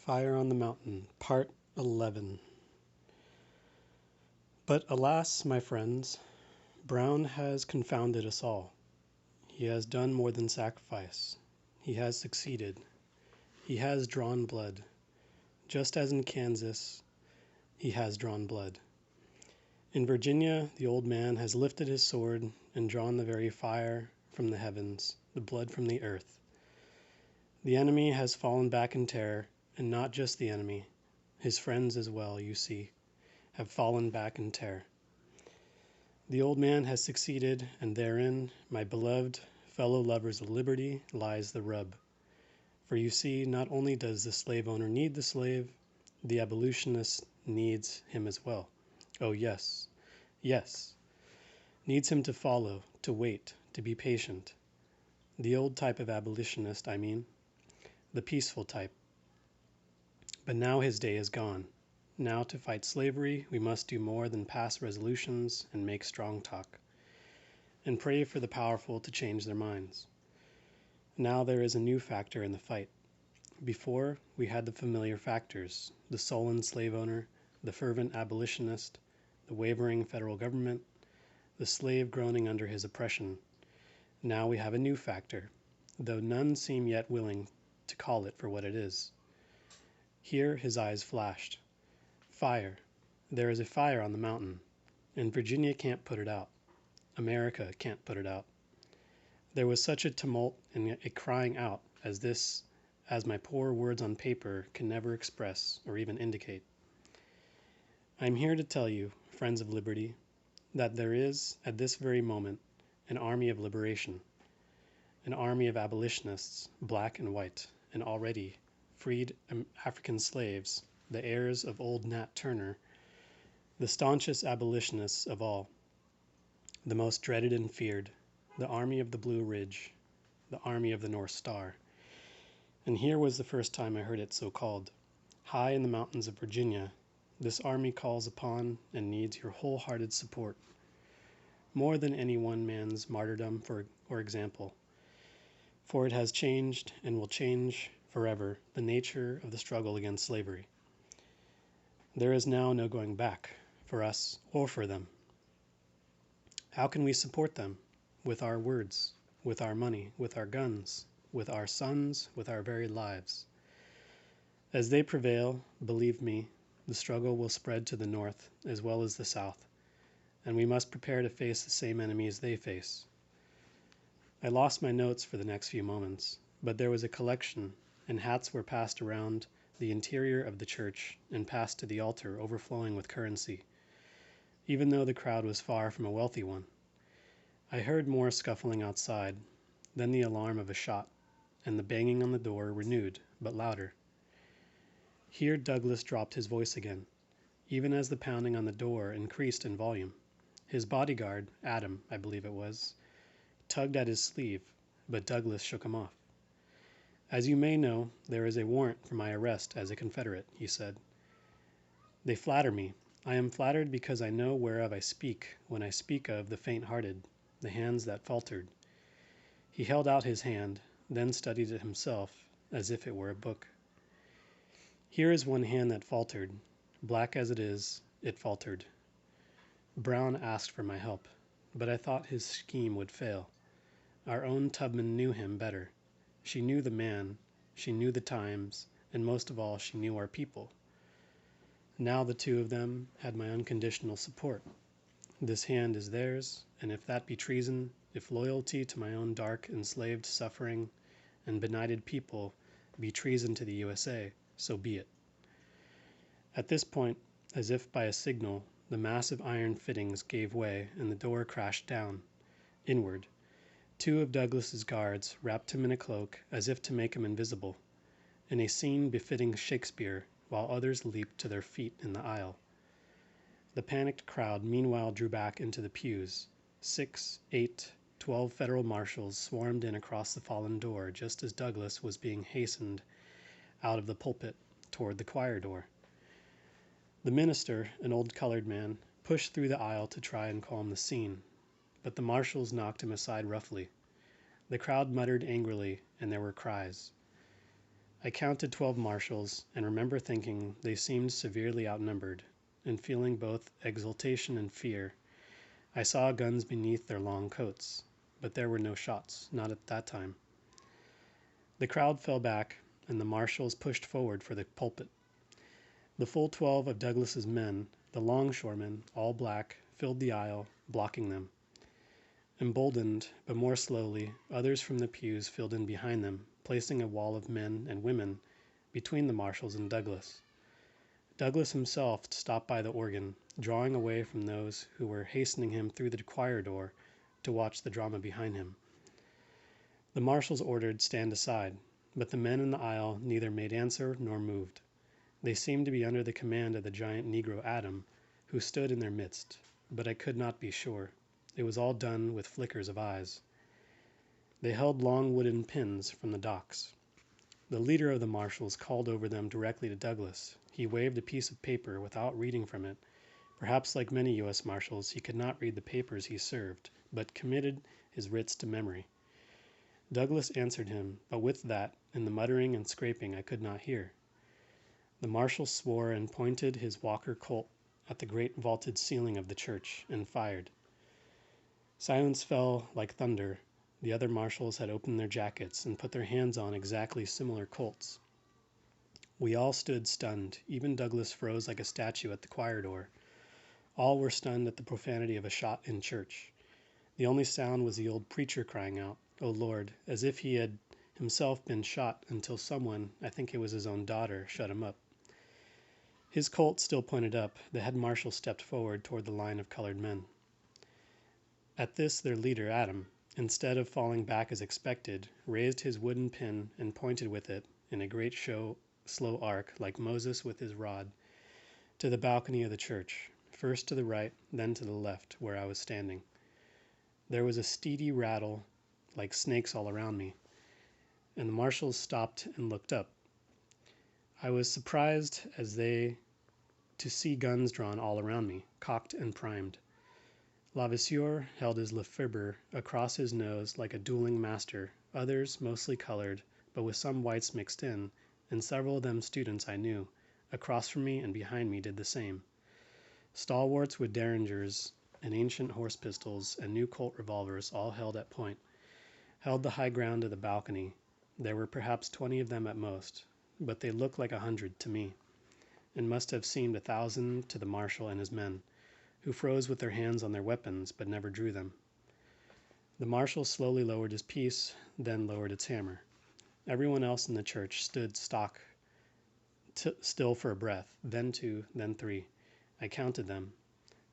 Fire on the Mountain, Part 11. But alas, my friends, Brown has confounded us all. He has done more than sacrifice. He has succeeded. He has drawn blood. Just as in Kansas, he has drawn blood. In Virginia, the old man has lifted his sword and drawn the very fire from the heavens, the blood from the earth. The enemy has fallen back in terror, and not just the enemy, his friends as well, you see, have fallen back in terror. The old man has succeeded, and therein, my beloved fellow lovers of liberty, lies the rub. For you see, not only does the slave owner need the slave, the abolitionist needs him as well. Oh yes, yes, needs him to follow, to wait, to be patient. The old type of abolitionist, I mean, the peaceful type. But now his day is gone. Now to fight slavery, we must do more than pass resolutions and make strong talk, and pray for the powerful to change their minds. Now there is a new factor in the fight. Before, we had the familiar factors, the sullen slave owner, the fervent abolitionist, the wavering federal government, the slave groaning under his oppression. Now we have a new factor, though none seem yet willing to call it for what it is. Here his eyes flashed. Fire. There is a fire on the mountain, and Virginia can't put it out. America can't put it out. There was such a tumult and a crying out as this, as my poor words on paper can never express or even indicate. I am here to tell you, friends of liberty, that there is, at this very moment, an army of liberation, an army of abolitionists, black and white, and already freed African slaves, the heirs of old Nat Turner, the staunchest abolitionists of all, the most dreaded and feared, the Army of the Blue Ridge, the Army of the North Star. And here was the first time I heard it so called. High in the mountains of Virginia, this army calls upon and needs your wholehearted support, more than any one man's martyrdom or example, for it has changed and will change forever the nature of the struggle against slavery. There is now no going back, for us or for them. How can we support them? With our words, with our money, with our guns, with our sons, with our very lives. As they prevail, believe me, the struggle will spread to the north as well as the south, and we must prepare to face the same enemies they face. I lost my notes for the next few moments, but there was a collection, and hats were passed around the interior of the church and passed to the altar overflowing with currency, even though the crowd was far from a wealthy one. I heard more scuffling outside, then the alarm of a shot, and the banging on the door renewed, but louder. Here Douglas dropped his voice again, even as the pounding on the door increased in volume. His bodyguard, Adam, I believe it was, tugged at his sleeve, but Douglas shook him off. As you may know, there is a warrant for my arrest as a Confederate, he said. They flatter me. I am flattered because I know whereof I speak when I speak of the faint-hearted, the hands that faltered. He held out his hand, then studied it himself, as if it were a book. Here is one hand that faltered. Black as it is, it faltered. Brown asked for my help, but I thought his scheme would fail. Our own Tubman knew him better. She knew the man, she knew the times, and most of all she knew our people. Now the two of them had my unconditional support. This hand is theirs, and if that be treason, if loyalty to my own dark, enslaved, suffering, and benighted people be treason to the USA, so be it. At this point, as if by a signal, the massive iron fittings gave way and the door crashed down, inward. Two of Douglas's guards wrapped him in a cloak as if to make him invisible, in a scene befitting Shakespeare, while others leaped to their feet in the aisle. The panicked crowd meanwhile drew back into the pews. 6, 8, 12 federal marshals swarmed in across the fallen door just as Douglas was being hastened out of the pulpit toward the choir door. The minister, an old colored man, pushed through the aisle to try and calm the scene, but the marshals knocked him aside roughly. The crowd muttered angrily, and there were cries. I counted 12 marshals and remember thinking they seemed severely outnumbered and feeling both exultation and fear. I saw guns beneath their long coats, but there were no shots, not at that time. The crowd fell back and the marshals pushed forward for the pulpit. The full 12 of Douglas's men, the longshoremen, all black, filled the aisle, blocking them. Emboldened, but more slowly, others from the pews filled in behind them, placing a wall of men and women between the marshals and Douglas. Douglas himself stopped by the organ, drawing away from those who were hastening him through the choir door to watch the drama behind him. The marshals ordered, "Stand aside," but the men in the aisle neither made answer nor moved. They seemed to be under the command of the giant Negro Adam, who stood in their midst, but I could not be sure. It was all done with flickers of eyes. They held long wooden pins from the docks. The leader of the marshals called over them directly to Douglas. He waved a piece of paper without reading from it. Perhaps like many U.S. marshals, he could not read the papers he served, but committed his writs to memory. Douglas answered him, but with that, and the muttering and scraping I could not hear. The marshal swore and pointed his Walker Colt at the great vaulted ceiling of the church, and fired. Silence fell like thunder. The other marshals had opened their jackets and put their hands on exactly similar Colts. We all stood stunned. Even Douglas froze like a statue at the choir door. All were stunned at the profanity of a shot in church. The only sound was the old preacher crying out, "O Lord," as if he had himself been shot until someone, I think it was his own daughter, shut him up. His Colt still pointed up. The head marshal stepped forward toward the line of colored men. At this their leader, Adam, instead of falling back as expected, raised his wooden pin and pointed with it, in a great slow arc, like Moses with his rod, to the balcony of the church, first to the right, then to the left, where I was standing. There was a steady rattle, like snakes all around me, and the marshals stopped and looked up. I was surprised as they to see guns drawn all around me, cocked and primed. Lavisseur held his Lefebvre across his nose like a dueling master, others, mostly colored, but with some whites mixed in, and several of them students I knew, across from me and behind me did the same. Stalwarts with derringers and ancient horse pistols and new Colt revolvers, all held at point, held the high ground of the balcony. There were perhaps 20 of them at most, but they looked like 100 to me, and must have seemed 1,000 to the marshal and his men, who froze with their hands on their weapons but never drew them. The marshal slowly lowered his piece, then lowered its hammer. Everyone else in the church stood still for a breath, then 2, then 3. I counted them.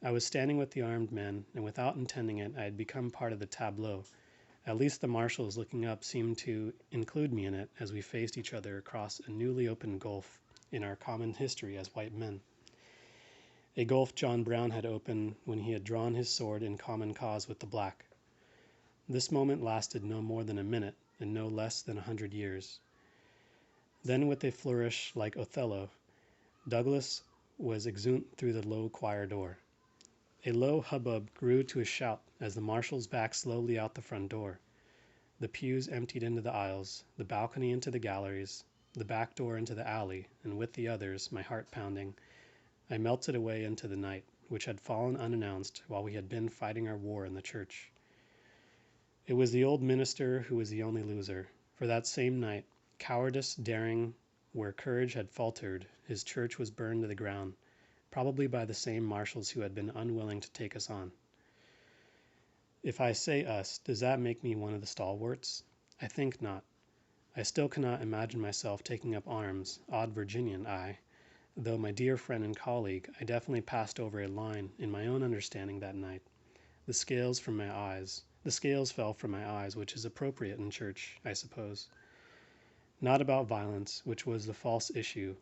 I was standing with the armed men, and without intending it, I had become part of the tableau. At least the marshals looking up seemed to include me in it as we faced each other across a newly opened gulf in our common history as white men. A gulf John Brown had opened when he had drawn his sword in common cause with the black. This moment lasted no more than a minute, and no less than 100 years. Then, with a flourish like Othello, Douglas was exeunt through the low choir door. A low hubbub grew to a shout as the marshals backed slowly out the front door. The pews emptied into the aisles, the balcony into the galleries, the back door into the alley, and with the others, my heart pounding, I melted away into the night, which had fallen unannounced while we had been fighting our war in the church. It was the old minister who was the only loser, for that same night, cowardice daring where courage had faltered, his church was burned to the ground, probably by the same marshals who had been unwilling to take us on. If I say us, does that make me one of the stalwarts? I think not. I still cannot imagine myself taking up arms, odd Virginian I, though my dear friend and colleague, I definitely passed over a line in my own understanding that night. The scales fell from my eyes, which is appropriate in church, I suppose. Not about violence, which was the false issue,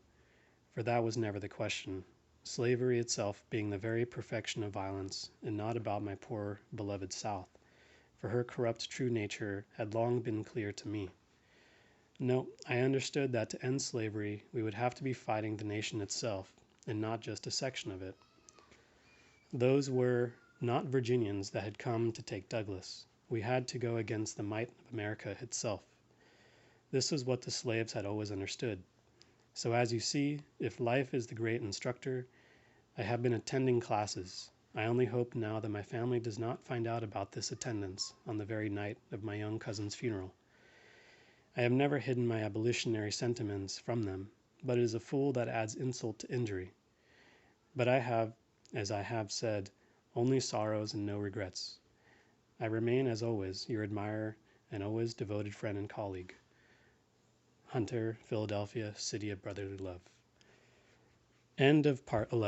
for that was never the question, slavery itself being the very perfection of violence, and not about my poor beloved South, for her corrupt true nature had long been clear to me. No, I understood that to end slavery we would have to be fighting the nation itself, and not just a section of it. Those were not Virginians that had come to take Douglas. We had to go against the might of America itself. This is what the slaves had always understood. So as you see, if life is the great instructor, I have been attending classes. I only hope now that my family does not find out about this attendance on the very night of my young cousin's funeral. I have never hidden my abolitionary sentiments from them, but it is a fool that adds insult to injury. But I have, as I have said, only sorrows and no regrets. I remain, as always, your admirer and always devoted friend and colleague. Hunter, Philadelphia, City of Brotherly Love. End of part 11.